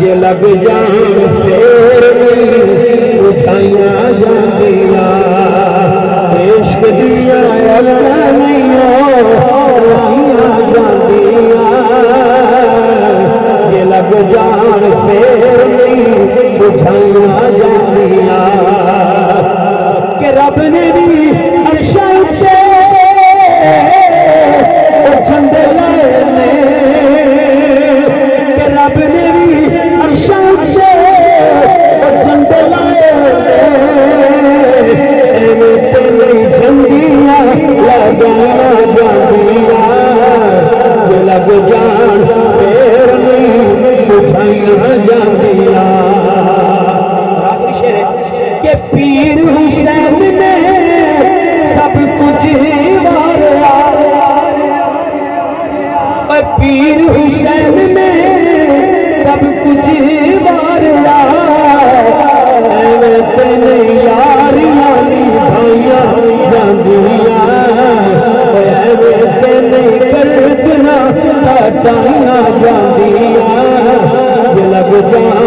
جے لگ جان پھر بجھائیاں جاندیاں عشق دیا لائیاں جاندیاں جے لگ جان پھر بجھائیاں جاندیاں کہ رب نے بھی عرشاں تے جھنڈے لائے نے کہ رب نے بھی عرشاں تے جھنڈے لائے نے تیری جھنڈیاں لگایا جاندیاں جو لگ جان پھر بجھائیاں جاندیاں کہ پیر حسین نے سب کچھ مارا پیر حسین نے سب کچھ مارا تین یاریاں نبھائیاں جاندیاں تین گردناں کٹائیاں جاندیاں لگ جان